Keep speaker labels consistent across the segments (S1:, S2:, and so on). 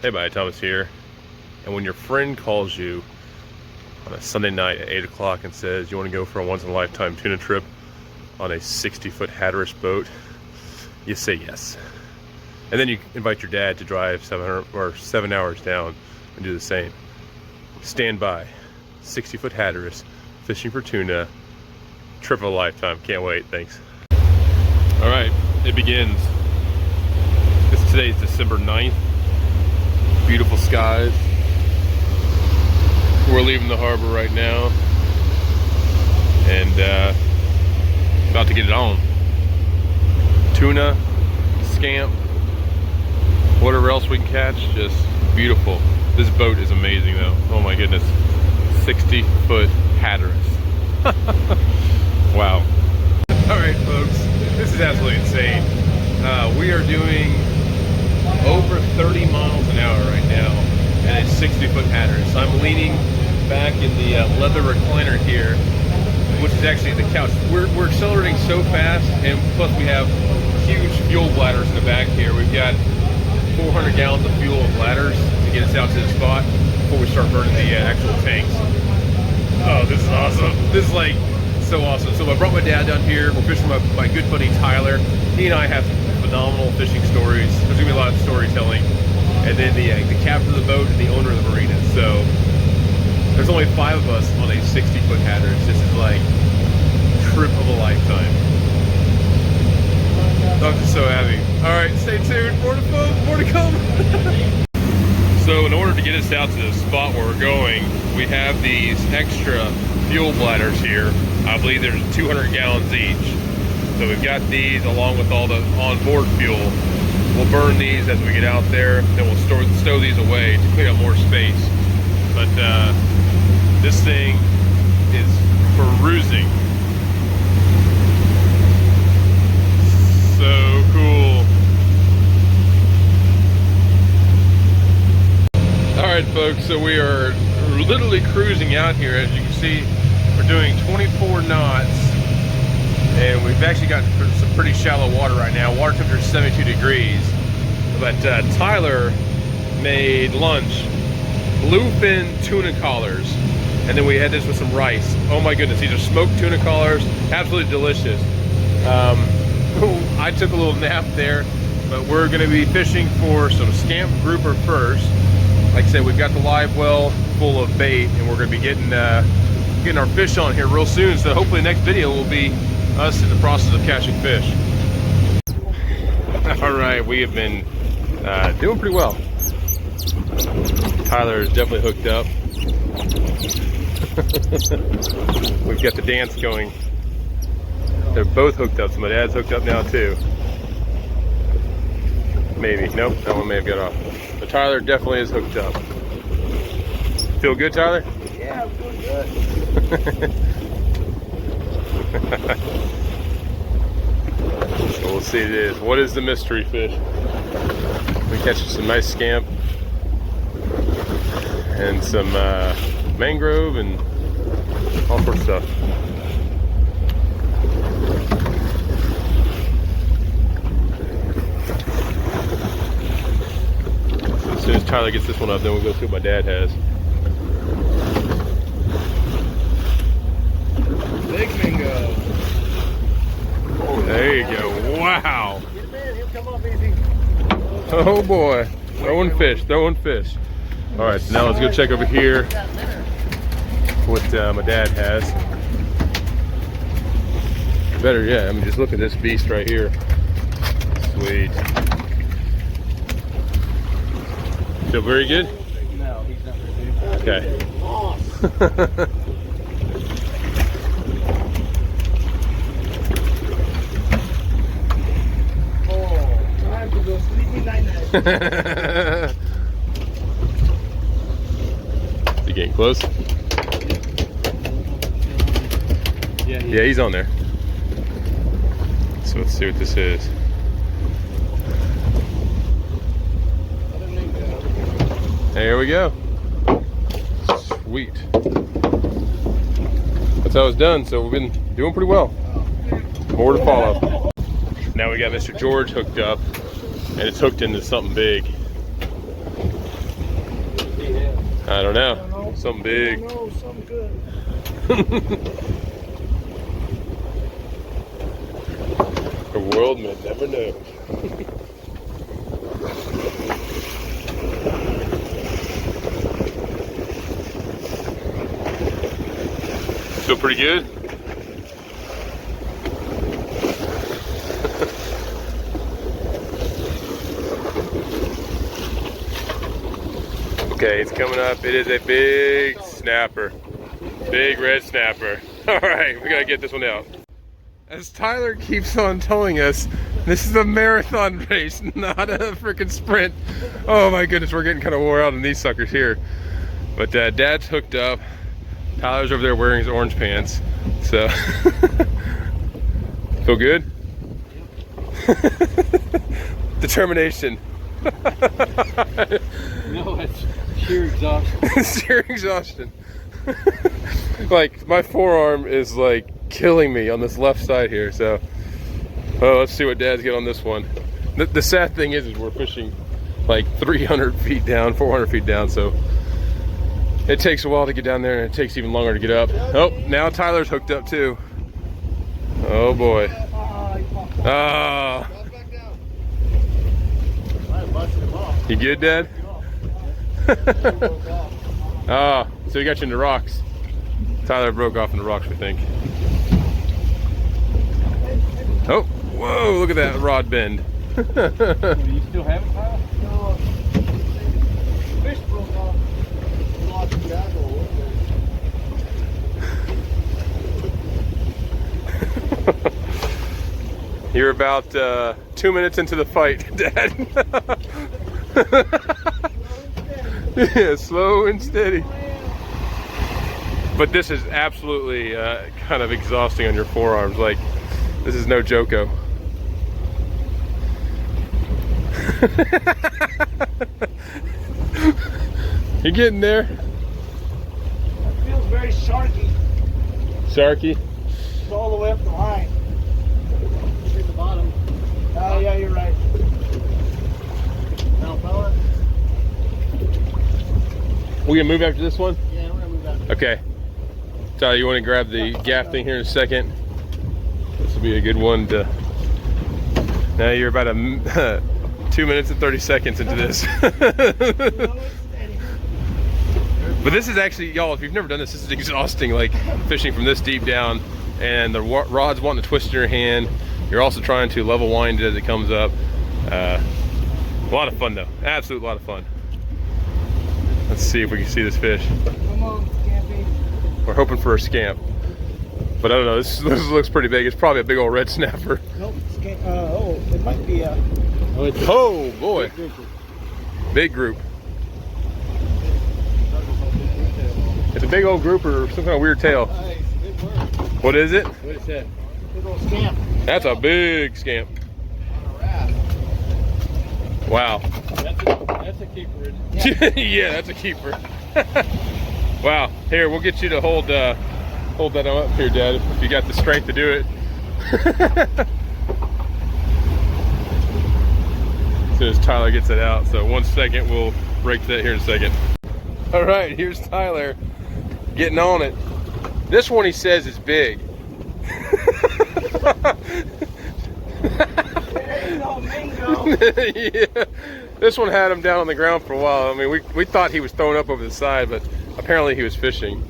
S1: Hey, buddy, Thomas here. And when your friend calls you on a Sunday night at 8 o'clock and says you want to go for a once-in-a-lifetime tuna trip on a 60-foot Hatteras boat, you say yes. And then you invite your dad to drive 7 hours down and do the same. Stand by. 60-foot Hatteras, fishing for tuna, trip of a lifetime. Can't wait. Thanks. All right, it begins. Today's December 9th. Beautiful skies. We're leaving the harbor right now and about to get it on. Tuna, scamp, whatever else we can catch, just beautiful. This boat is amazing though. Oh my goodness. 60-foot Hatteras. Wow. Alright folks, this is absolutely insane. We are doing over 30 miles an hour right now and a 60-foot Hatteras. I'm leaning back in the leather recliner here, which is actually the couch. We're accelerating so fast, and plus we have huge fuel bladders in the back here. We've got 400 gallons of fuel and bladders to get us out to the spot before we start burning the actual tanks. Oh, this is awesome. This is like so awesome. So I brought my dad down here. We're fishing with my good buddy Tyler. He and I have phenomenal fishing stories. There's gonna be a lot of storytelling. And then the captain of the boat and the owner of the marina. So there's only 5 of us on a 60-foot Hatteras. This is like trip of a lifetime. I'm just so happy. All right, stay tuned. More to come. So in order to get us out to the spot where we're going, we have these extra fuel bladders here. I believe there's 200 gallons each. So we've got these along with all the onboard fuel. We'll burn these as we get out there, then we'll stow these away to clear up more space. But this thing is perusing. So cool. Alright folks, so we are literally cruising out here. As you can see, we're doing 24 knots. And we've actually got some pretty shallow water right now. Water temperature is 72 degrees. But Tyler made lunch. Yellowfin tuna collars. And then we had this with some rice. Oh my goodness, these are smoked tuna collars. Absolutely delicious. I took a little nap there, but we're gonna be fishing for some scamp grouper first. Like I said, we've got the live well full of bait, and we're gonna be getting our fish on here real soon. So hopefully the next video will be us in the process of catching fish. All right, we have been doing pretty well. Tyler is definitely hooked up. We've got the dance going. They're both hooked up, so my dad's hooked up now too. Maybe, nope, that one may have got off. But Tyler definitely is hooked up. Feel good, Tyler?
S2: Yeah, I'm feeling good.
S1: So we'll see it is. What is the mystery fish? We catch some nice scamp and some mangrove and all sorts of stuff. So as soon as Tyler gets this one up, then we'll go see what my dad has.
S2: Big mango.
S1: There you go. Wow.
S2: Get him in. He'll come off easy.
S1: Oh boy. Throwing fish. All right, so now let's go check over here what my dad has. Better yet, I mean, just look at this beast right here. Sweet. Feel very good?
S2: No, he's not very good.
S1: Okay.
S2: Awesome.
S1: Is he getting close? Yeah, he's on there. So let's see what this is. There we go. Sweet. That's how it's done. So we've been doing pretty well. More to follow. Now we got Mr. George hooked up, and it's hooked into something big. I don't know.
S2: I don't know.
S1: Something big.
S2: I don't know, something good.
S1: The world may never know. Feel pretty good? Okay, it's coming up. It is a big snapper. Big red snapper. All right, we gotta get this one out. As Tyler keeps on telling us, this is a marathon race, not a freaking sprint. Oh my goodness, we're getting kind of wore out on these suckers here. But Dad's hooked up. Tyler's over there wearing his orange pants. So, feel good? Determination.
S2: No, it's sheer exhaustion.
S1: Sheer exhaustion. Like, my forearm is like killing me on this left side here. So, oh, let's see what Dad's got on this one. The sad thing is we're fishing like 300 feet down, 400 feet down. So, it takes a while to get down there, and it takes even longer to get up. Oh, now Tyler's hooked up too. Oh boy. Ah. You good, Dad? Ah, so he got you in the rocks. Tyler broke off in the rocks, we think. Oh, whoa, look at that rod bend.
S2: You still have it, Kyle? No. Fish broke off.
S1: You're about 2 minutes into the fight, Dad. Yeah, slow and steady. But this is absolutely kind of exhausting on your forearms. Like, this is no joko. You getting there?
S2: It feels very sharky.
S1: Sharky?
S2: It's all the way up the line. At the bottom. Oh, yeah, you're right. Now, fella.
S1: We gonna move after this one?
S2: Yeah, we're gonna move after.
S1: Okay. Tyler, you want to grab the gaff thing here in a second? This will be a good one to... Now you're about 2 minutes and 30 seconds into this. But this is actually, y'all, if you've never done this, this is exhausting, like fishing from this deep down, and the rod's wanting to twist in your hand. You're also trying to level wind it as it comes up. A lot of fun though, absolute lot of fun. Let's see if we can see this fish.
S2: Come on, Scampy.
S1: We're hoping for a scamp, but I don't know, this looks pretty big. It's probably a big old red snapper.
S2: Nope, oh, it might be a...
S1: Oh boy, big group. It's a big old group or some kind of weird tail.
S2: Nice, good work.
S1: What is it?
S2: What is that? Big old scamp.
S1: That's a big scamp.
S2: On a raft.
S1: Wow.
S2: That's a keeper, isn't it?
S1: Yeah, that's a keeper. Wow. Here, we'll get you to hold that up here, Dad, if you got the strength to do it. As soon as Tyler gets it out. So 1 second, we'll break that here in a second. All right, here's Tyler getting on it. This one he says is big. Yeah. This one had him down on the ground for a while. I mean, we thought he was throwing up over the side, but apparently he was fishing.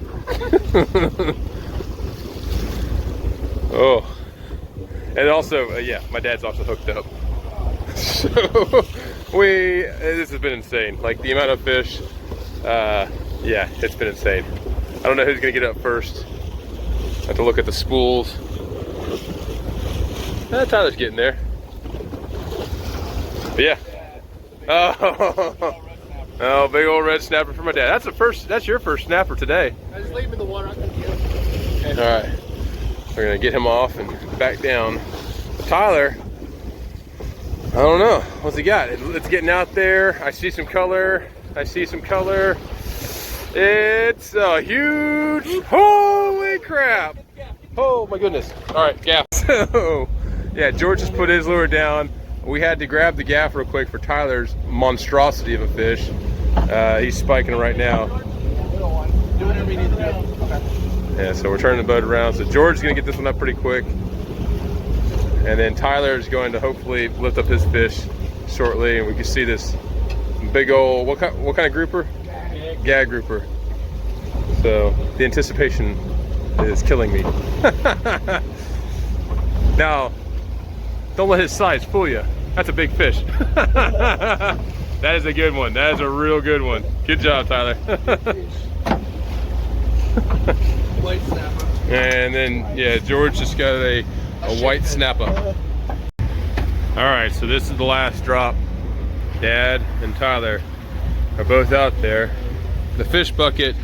S1: Oh. And also, yeah, my dad's also hooked up. So, this has been insane. Like, the amount of fish, yeah, it's been insane. I don't know who's gonna get up first. I have to look at the spools. Tyler's getting there. But yeah. Oh, big old red snapper for my dad. That's your first snapper today.
S2: I just leave him in the water. I'm gonna get him.
S1: Okay. All right. We're gonna get him off and back down. Tyler, I don't know. What's he got? It's getting out there. I see some color. It's a huge, holy crap. Oh my goodness. All right, gaff. So, yeah, George just put his lure down. We had to grab the gaff real quick for Tyler's monstrosity of a fish. He's spiking right now.
S2: Do whatever you need to do. Okay.
S1: Yeah, so we're turning the boat around. So George's gonna get this one up pretty quick. And then Tyler's going to hopefully lift up his fish shortly, and we can see this big old, what kind of grouper? Gag grouper. So the anticipation is killing me. Now, don't let his size fool you. That's a big fish. That is a good one. That is a real good one. Good job, Tyler.
S2: White snapper.
S1: And then, yeah, George just got a white snapper. All right, so this is the last drop. Dad and Tyler are both out there. The fish bucket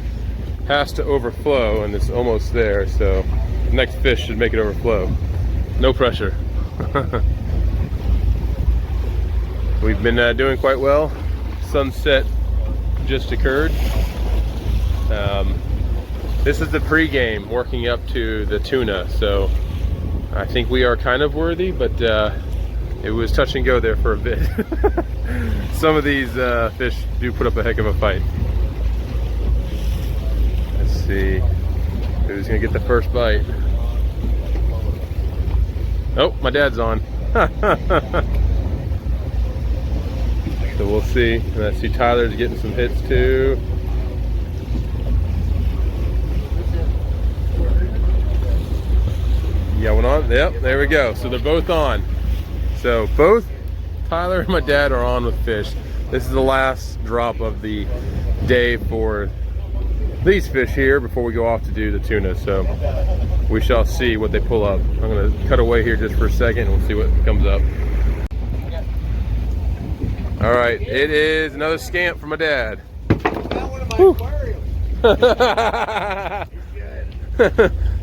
S1: has to overflow, and it's almost there, so the next fish should make it overflow. No pressure. We've been doing quite well. Sunset just occurred. This is the pre-game working up to the tuna, so I think we are kind of worthy, but it was touch and go there for a bit. Some of these fish do put up a heck of a fight. Let's see who's gonna get the first bite. Oh, my dad's on. So we'll see. And I see Tyler's getting some hits too. You got one on? Yep, there we go. So they're both on. So both Tyler and my dad are on with fish. This is the last drop of the day for these fish here before we go off to do the tuna. So we shall see what they pull up. I'm gonna cut away here just for a second and we'll see what comes up. All right, it is another scamp from my dad.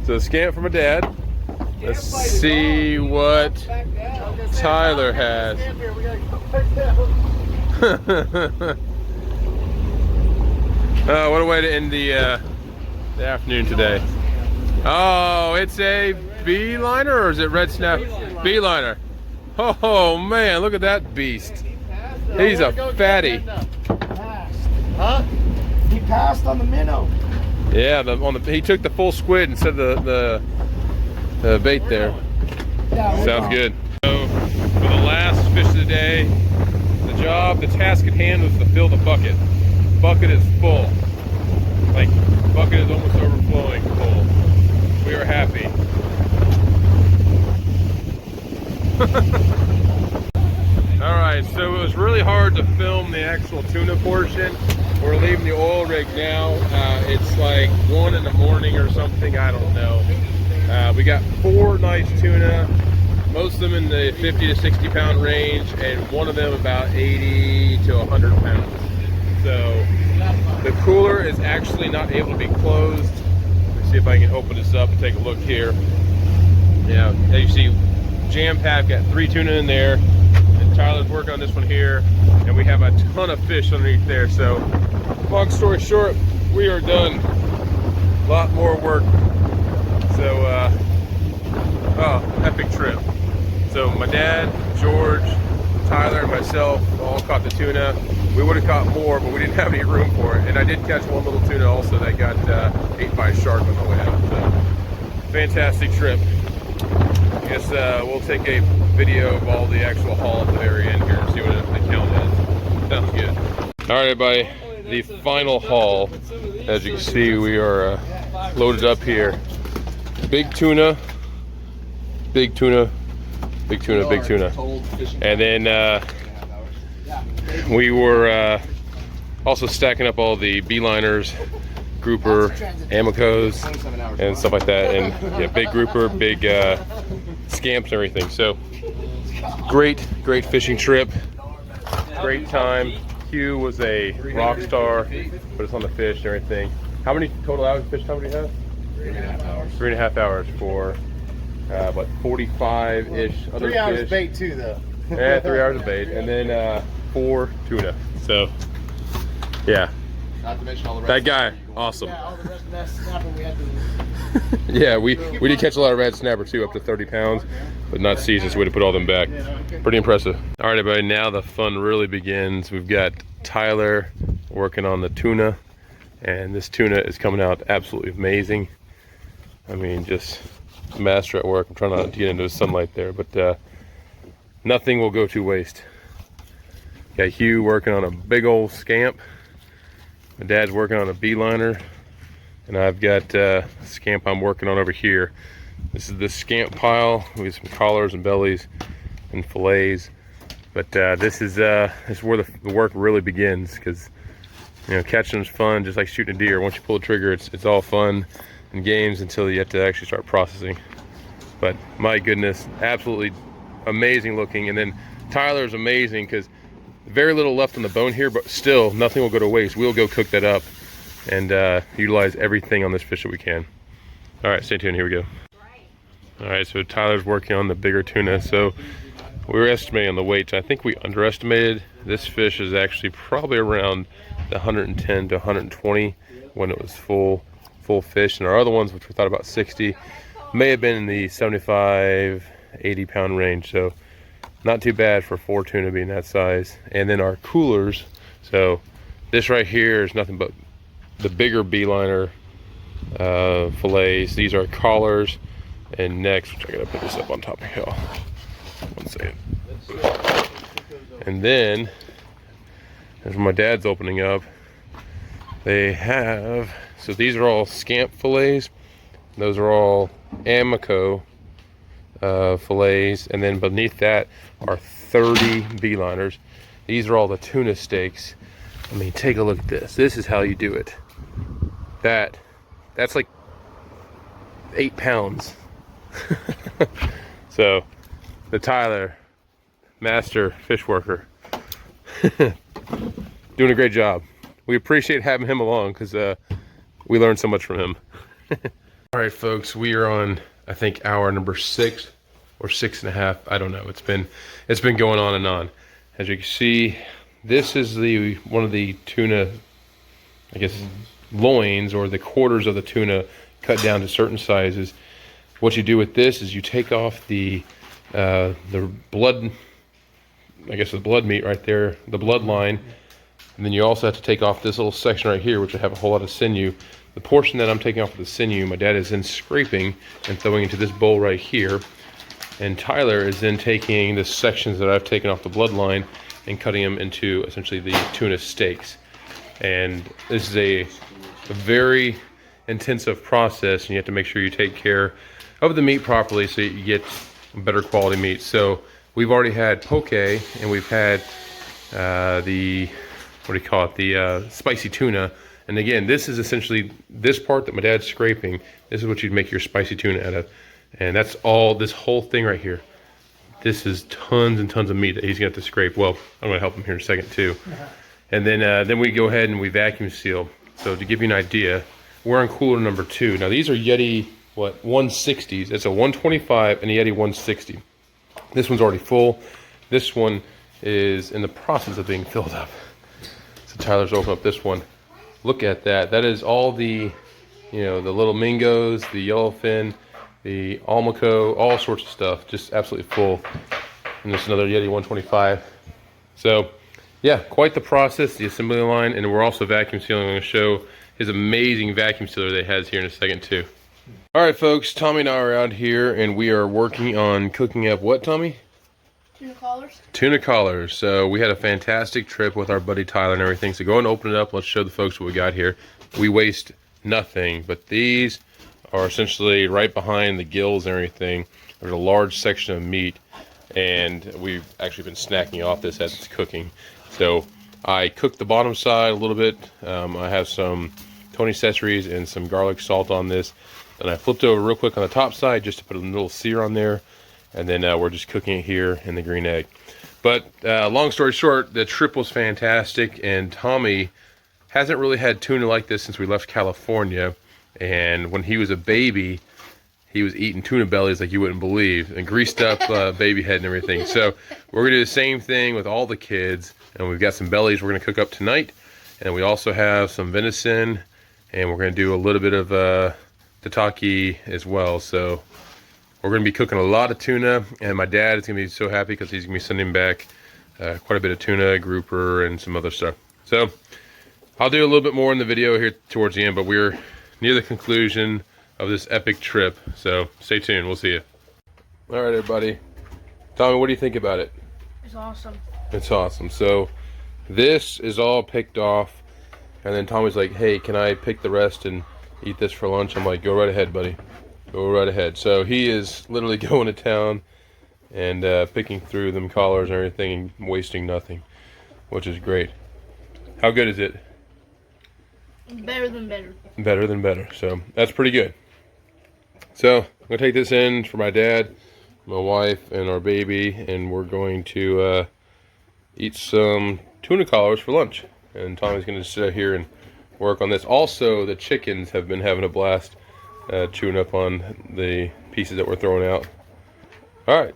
S1: So scamp from my dad. Let's see what Tyler has. What a way to end the afternoon today. Oh, it's a beeliner, or is it red snap? Beeliner. Oh man, look at that beast. He's a fatty.
S2: Huh? He passed on the minnow.
S1: Yeah, he took the full squid instead of the bait there.
S2: Yeah,
S1: sounds good. So for the last fish of the day, the task at hand was to fill the bucket. The bucket is full. Like, the bucket is almost overflowing full. We are happy. Alright, so it was really hard to film the actual tuna portion. We're leaving the oil rig now. It's like 1 in the morning or something, I don't know. We got 4 nice tuna, most of them in the 50 to 60 pound range, and one of them about 80 to 100 pounds. So the cooler is actually not able to be closed. Let me see if I can open this up and take a look here. Yeah, as you see, jam-packed, got 3 tuna in there. Tyler's working on this one here, and we have a ton of fish underneath there. So long story short, we are done. A lot more work. So epic trip. So my dad, George, Tyler, and myself all caught the tuna. We would have caught more, but we didn't have any room for it. And I did catch one little tuna also that got ate by a shark on the way out. So fantastic trip. I guess we'll take a video of all the actual haul at the very end here and see what the count is. Sounds good. All right, everybody, the final haul. As you can see, we are loaded up here. Big tuna, big tuna, big tuna, big tuna. And then we were also stacking up all the beeliners, grouper, amicos, and stuff like that. And yeah, big grouper, big scamps and everything. So great fishing trip, great time. Hugh was a rock star, put us on the fish and everything. How many total hours of fish time do you have?
S2: 3.5 hours.
S1: 3.5 hours for what, 45-ish other
S2: 3 hours
S1: fish.
S2: bait too, though.
S1: Yeah, 3 hours of bait, and then 4 tuna. So yeah,
S2: Not to mention all the rest.
S1: that guy, awesome.
S2: Yeah, all the rest of that snapper we had to.
S1: Yeah, we did catch a lot of red snapper too, up to 30 pounds, but not seasoned, so we had to put all them back. Pretty impressive. All right, everybody, now the fun really begins. We've got Tyler working on the tuna, And this tuna is coming out absolutely amazing. I mean, just master at work. I'm trying not to get into the sunlight there, but nothing will go to waste. Got Hugh working on a big old scamp. My dad's working on a beeliner, and I've got a scamp I'm working on over here. This is the scamp pile with some collars and bellies and fillets. But this is where the work really begins, because you know, catching is fun, just like shooting a deer. Once you pull the trigger, it's all fun and games until you have to actually start processing. But my goodness, absolutely amazing looking. And then Tyler's amazing because very little left on the bone here, but still nothing will go to waste. We'll go cook that up and utilize everything on this fish that we can. All right, stay tuned. Here we go. All right, so Tyler's working on the bigger tuna. So we were estimating on the weight. I think we underestimated. This fish is actually probably around the 110 to 120 when it was full fish. And our other ones, which we thought about 60, may have been in the 75, 80 pound range. So not too bad for 4 tuna being that size. And then our coolers. So this right here is nothing but the bigger beeliner fillets. These are collars and necks, which I gotta put this up on top of the hill. One second. And then, as my dad's opening up, they have, so these are all scamp fillets. Those are all Amico fillets. And then beneath that are 30 beeliners. These are all the tuna steaks. I mean, take a look at this. This is how you do it. That's like 8 pounds. So, the Tyler, master fish worker, doing a great job. We appreciate having him along because we learned so much from him. All right, folks, we are on, I think, hour number 6 or 6.5. I don't know. It's been going on and on. As you can see, this is one of the tuna, I guess, loins, or the quarters of the tuna cut down to certain sizes. What you do with this is you take off the blood, I guess the blood meat right there, the blood line, and then you also have to take off this little section right here, which will have a whole lot of sinew. The portion that I'm taking off of the sinew, my dad is then scraping and throwing into this bowl right here, and Tyler is then taking the sections that I've taken off the bloodline and cutting them into essentially the tuna steaks. And this is a very intensive process, and you have to make sure you take care of the meat properly so you get better quality meat. So we've already had poke, and we've had the, what do you call it, the spicy tuna. And again, this is essentially this part that my dad's scraping. This is what you'd make your spicy tuna out of. And that's all, this whole thing right here. This is tons and tons of meat that he's gonna have to scrape. Well, I'm gonna help him here in a second too. And then we go ahead and we vacuum seal. So to give you an idea, we're on cooler number 2. Now these are Yeti, 160s. It's a 125 and a Yeti 160. This one's already full. This one is in the process of being filled up. So Tyler's opened up this one. Look at that. That is all the, you know, the little mingos, the yellowfin, the almaco, all sorts of stuff. Just absolutely full. And there's another Yeti 125. So yeah, quite the process, the assembly line. And we're also vacuum sealing. I'm going to show his amazing vacuum sealer that he has here in a second too. All right, folks, Tommy and I are out here, and we are working on cooking up what, Tommy?
S2: Tuna collars.
S1: Tuna collars. So we had a fantastic trip with our buddy Tyler and everything. So go and open it up. Let's show the folks what we got here. We waste nothing, but these are essentially right behind the gills and everything. There's a large section of meat, and we've actually been snacking off this as it's cooking. So I cooked the bottom side a little bit. I have some Tony Accessories and some garlic salt on this. Then I flipped over real quick on the top side just to put a little sear on there. And then we're just cooking it here in the green egg. But long story short, the trip was fantastic. And Tommy hasn't really had tuna like this since we left California. And when he was a baby, he was eating tuna bellies like you wouldn't believe. And greased up baby head and everything. So we're going to do the same thing with all the kids. And we've got some bellies we're going to cook up tonight. And we also have some venison. And we're going to do a little bit of tataki as well. So we're going to be cooking a lot of tuna, and my dad is going to be so happy because he's going to be sending back quite a bit of tuna, grouper, and some other stuff. So I'll do a little bit more in the video here towards the end, but we're near the conclusion of this epic trip. So stay tuned. We'll see you. All right, everybody. Tommy, what do you think about it?
S2: It's awesome.
S1: It's awesome. So this is all picked off, and then Tommy's like, hey, can I pick the rest and eat this for lunch? I'm like, go right ahead, buddy. Go right ahead. So he is literally going to town and picking through them collars and everything and wasting nothing, which is great. How good is it?
S2: Better than better.
S1: Better than better. So that's pretty good. So I'm going to take this in for my dad, my wife, and our baby, and we're going to eat some tuna collars for lunch. And Tommy's going to sit out here and work on this. Also, the chickens have been having a blast chewing up on the pieces that we're throwing out. All right.